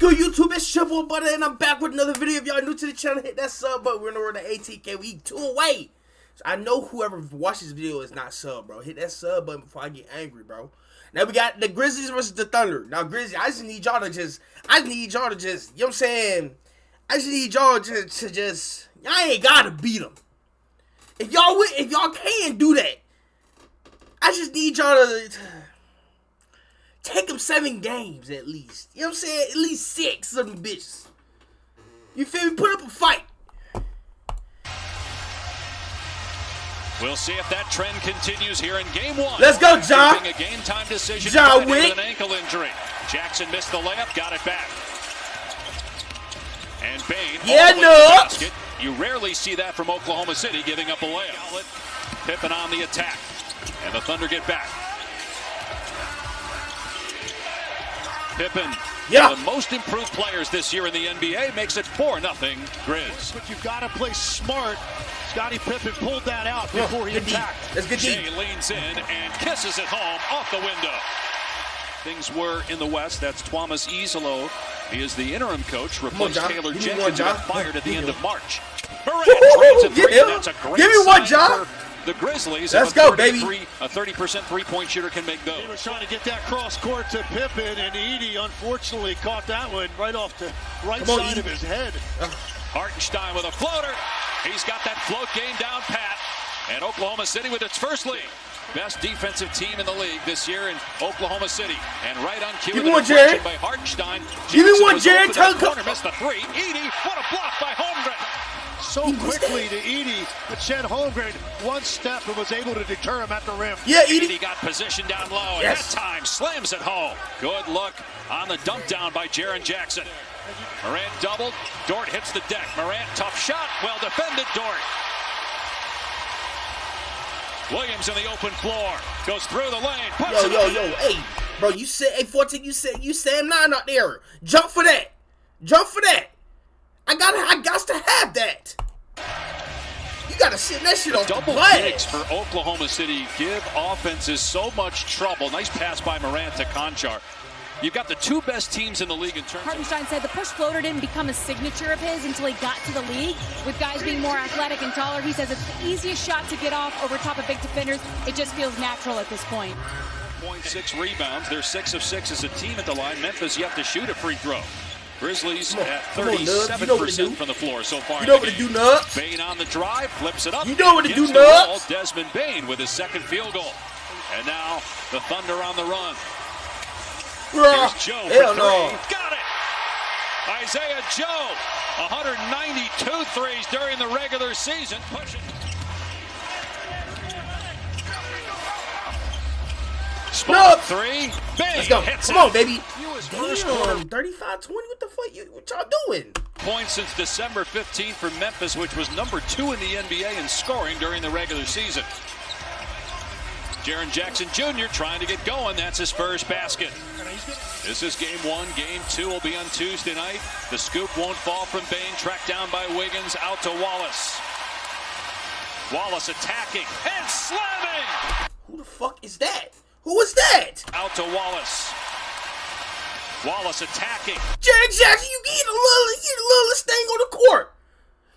good, YouTube? It's your boy Butter, and I'm back with another video. If y'all new to the channel, hit that sub button. We're on the road to 18K. We 2 away. So I know whoever watches this video is not sub, bro. Hit that sub button before I get angry, bro. Now we got the Grizzlies versus the Thunder. Now, Grizzlies, I just need y'all to just, you know what I'm saying? I just need y'all to just, y'all ain't gotta beat them. If y'all can do that, I just need y'all to take them 7 games at least. You know what I'm saying? At least 6 of them bitches. You feel me? Put up a fight. We'll see if that trend continues here in game 1. Let's go, John. A game time decision. John with an ankle injury. Jackson missed the layup, got it back. And Bain. Yeah, no. You rarely see that from Oklahoma City, giving up a layup. Pippen on the attack, and the Thunder get back. Pippen, the most improved players this year in the NBA, makes it 4-0 Grizz. But you've got to play smart. Scottie Pippen pulled that out before he attacked. Jay leans in and kisses it home off the window. Things were in the West. That's Thomas Isolo. He is the interim coach. Replaced Taylor Jenkins, who got fired at the end of March. That's a great Give me one, John. The Grizzlies. Let's go, baby. A 30% three-point shooter can make those. He was trying to get that cross court to Pippen, and Edey unfortunately caught that one right off the right side of his head. Hartenstein with a floater. He's got that float game down pat. And Oklahoma City with its first lead. Best defensive team in the league this year in Oklahoma City. And right on cue with a deflection by Hartenstein. Give me one, Jared. Corner missed the 3. Edey, what a block by Holmgren. So quickly to Edey, but Chet Holmgren one step and was able to deter him at the rim. Yeah, Edey got position down low. And that time slams it home. Good look on the dump down by Jaren Jackson. Morant doubled. Dort hits the deck. Morant, tough shot. Well defended, Dort. Williams in the open floor. Goes through the lane. Yo. Hey, bro, you said, hey, 14, you said 9 out there. Jump for that. Jump for that. I got to have that. You gotta sit that shit off the double digs for Oklahoma City give offenses so much trouble. Nice pass by Morant to Conchar. You've got the 2 best teams in the league in terms Hartenstein said the push floater didn't become a signature of his until he got to the league. With guys being more athletic and taller, he says it's the easiest shot to get off over top of big defenders. It just feels natural at this point. 0.6 rebounds. They're 6 of 6 as a team at the line. Memphis yet to shoot a free throw. Grizzlies at 37% from the floor so far. You know what to do, Nubs. Bain on the drive, flips it up. You know what to do, Nubs. Desmond Bain with his 2nd field goal. And now the Thunder on the run. Here's Joe for 3. Got it! Isaiah Joe, 192 threes during the regular season. Pushing. Spot 3. Bang! Let's go. Come on, baby. First quarter. 35-20. What the fuck? What y'all doing? Points since December 15th for Memphis, which was number 2 in the NBA in scoring during the regular season. Jaren Jackson Jr. trying to get going. That's his first basket. This is game 1. Game 2 will be on Tuesday night. The scoop won't fall from Bain. Tracked down by Wiggins. Out to Wallace. Wallace attacking and slamming. Who the fuck is that? Who is that? Out to Wallace. Wallace attacking. Jaren Jackson, you get a little thing on the court.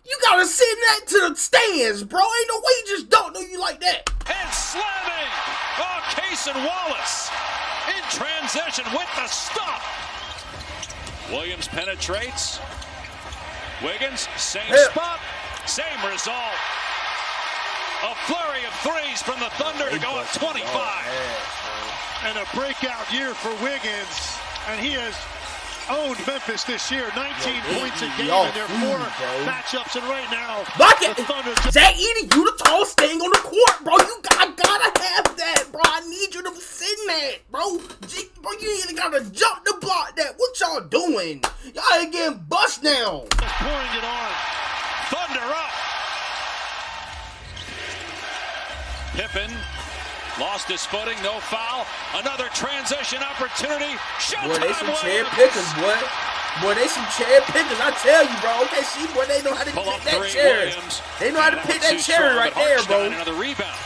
You gotta send that to the stands, bro. Ain't no way you just don't know you like that. And slamming. Oh, Cason Wallace in transition with the stop. Williams penetrates. Wiggins, same spot, same result. A flurry of threes from the Thunder to go up 25. And a breakout year for Wiggins. And he has owned Memphis this year. 19 points a game in their 4 matchups. And right now, the Thunder. Zach Edey, you the tallest thing on the court, bro. I gotta have that, bro. I need you to send that, bro. Bro, you either gotta jump the block that. What y'all doing? Y'all ain't getting bust now. Just pouring it on. Thunder up. Pippen lost his footing, no foul. Another transition opportunity. Boy, they some cherry pickers, boy. Boy, they some cherry pickers, I tell you, bro. Okay, see, boy, they know how to pick that cherry. They know how to pick that cherry right there, bro. Another rebound.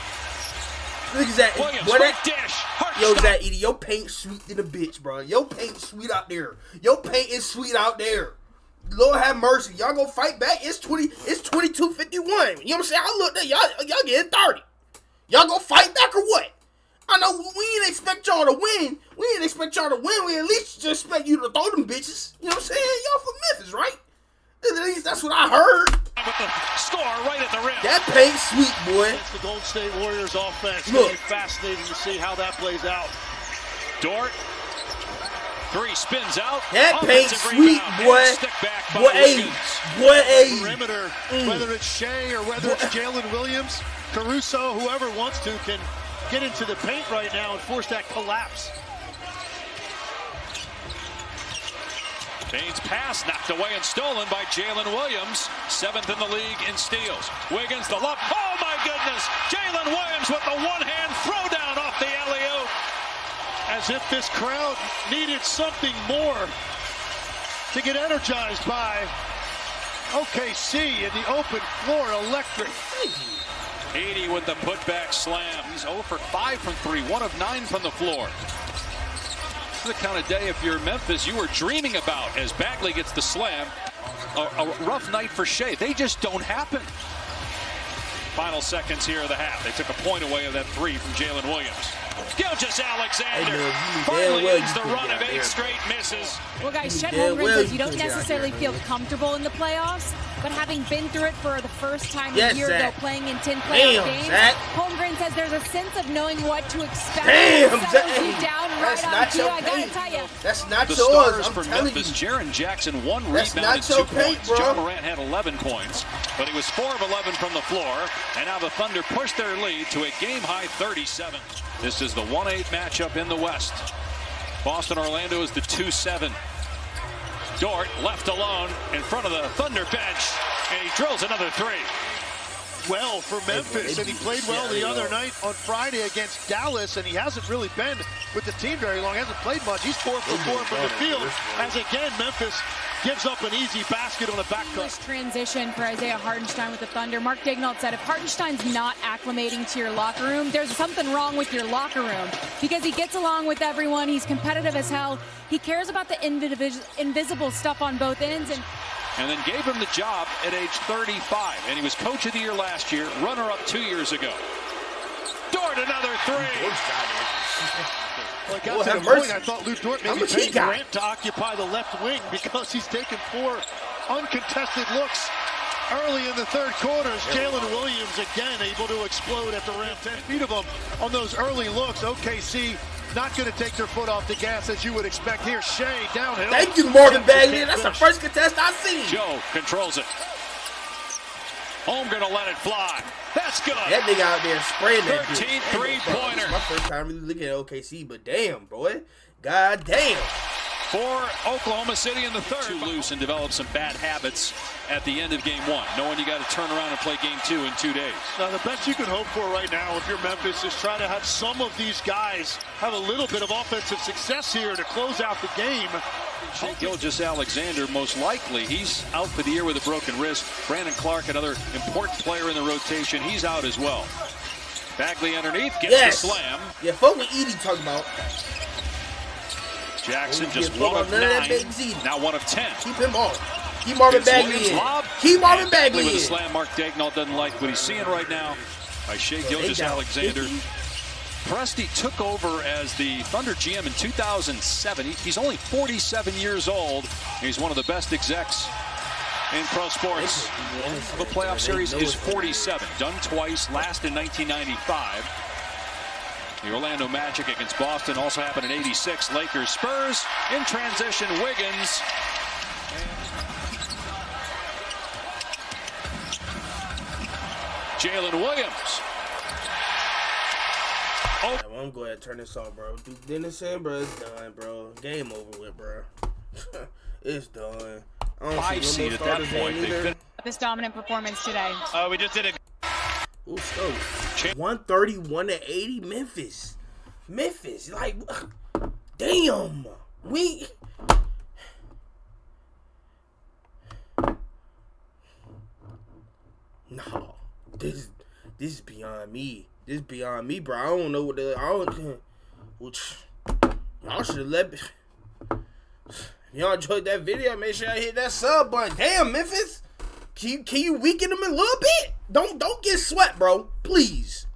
Look at that. Williams, boy, quick dish. Yo, Zach Edey, your paint sweet than a bitch, bro. Your paint sweet out there. Your paint is sweet out there. Lord have mercy. Y'all gonna fight back? It's 22-51. You know what I'm saying? I looked at y'all getting 30. Y'all gonna fight back or what? I know we didn't expect y'all to win. We didn't expect y'all to win. We at least just expect you to throw them bitches. You know what I'm saying? Y'all from Memphis, right? At least that's what I heard. With the score right at the rim. That paint sweet, boy. It's the Golden State Warriors offense. Look. It'll be fascinating to see how that plays out. Dort. 3 spins out. That paint sweet, boy. Boy. Perimeter, whether it's Shea or whether it's Jalen Williams, Caruso, whoever wants to, can get into the paint right now and force that collapse. Bane's pass knocked away and stolen by Jalen Williams, 7th in the league in steals. Wiggins the look. Oh my goodness! Jalen Williams with the one-hand throwdown off the alley-oop. As if this crowd needed something more to get energized by. OKC in the open floor, electric. Edey with the putback slam. He's 0 for 5 from 3, 1 of 9 from the floor. This is the kind of day, if you're Memphis, you were dreaming about as Bagley gets the slam. A rough night for Shea. They just don't happen. Final seconds here of the half. They took a point away of that 3 from Jalen Williams. GRIZZLIES finally ends the run of 8 straight misses. Well, guys, Chet Holmgren says you don't necessarily feel comfortable in the playoffs, but having been through it for the first time a year ago, playing in 10 playoff games, Holmgren says there's a sense of knowing what to expect. Damn, Zach. Down right on cue. I gotta tell you, that's not the yours. Stars I'm for telling Memphis. you. Jaren Jackson 1 That's rebound and 2 points. Bro. John Morant had 11 points, but he was 4 of 11 from the floor. And now the Thunder push their lead to a game-high 37. This is the 1-8 matchup in the West. Boston-Orlando is the 2-7. Dort left alone in front of the Thunder bench, and he drills another 3. Well for Memphis, and he played well the other night on Friday against Dallas, and he hasn't really been with the team very long, hasn't played much. He's 4 for 4 from the field, as again Memphis gives up an easy basket on a back cut. This transition for Isaiah Hartenstein with the Thunder. Mark Daignault said if Hartenstein's not acclimating to your locker room, there's something wrong with your locker room, because he gets along with everyone. He's competitive as hell. He cares about the invisible stuff on both ends, and then gave him the job at age 35. And he was coach of the year last year, runner-up 2 years ago. Dort, another 3. Well, I got to the point, I thought Lou Dort maybe paid Grant to occupy the left wing because he's taken 4 uncontested looks early in the third quarter. Jalen Williams again able to explode at the rim. 10 feet of him on those early looks. OKC not going to take their foot off the gas as you would expect here. Shea downhill. Thank you, Morgan Bagley. That's the first contest I've seen. Joe controls it. Holmgren to let it fly. That's good. That nigga out there spraying that 13 three-pointer. It's my first time really looking at OKC, but damn, boy. God damn. For Oklahoma City in the third. Too loose and develop some bad habits at the end of game 1, knowing you got to turn around and play game 2 in 2 days. Now, the best you can hope for right now if you're Memphis is try to have some of these guys have a little bit of offensive success here to close out the game. GRIZZLIES, most likely, he's out for the year with a broken wrist. Brandon Clark, another important player in the rotation, he's out as well. Bagley underneath, gets the slam. Yeah, fuck what Edey talking about. Jackson just 1 of 9, now 1 of 10. Keep him off. Keep Marvin Bagley in. Keep Marvin Bagley in. With a slam, Mark Daignault doesn't like what he's seeing right now by Shea Gilgeous-Alexander. Presti took over as the Thunder GM in 2007. He's only 47 years old. He's one of the best execs in pro sports. The playoff series is 47. Done twice, last in 1995. The Orlando Magic against Boston also happened in 86. Lakers, Spurs, in transition, Wiggins. Jalen Williams. Oh. I'm going to turn this off, bro. Duke Dennison, bro, it's done, bro. Game over with, bro. It's done. 5 seed at that point. This dominant performance today. We just did it. Ooh, so 131-80, Memphis. Like, damn. No, this is beyond me. This is beyond me, bro. I don't know what Which y'all should let. If y'all enjoyed that video, make sure y'all hit that sub button. Damn, Memphis, can you weaken them a little bit? Don't get swept, bro. Please.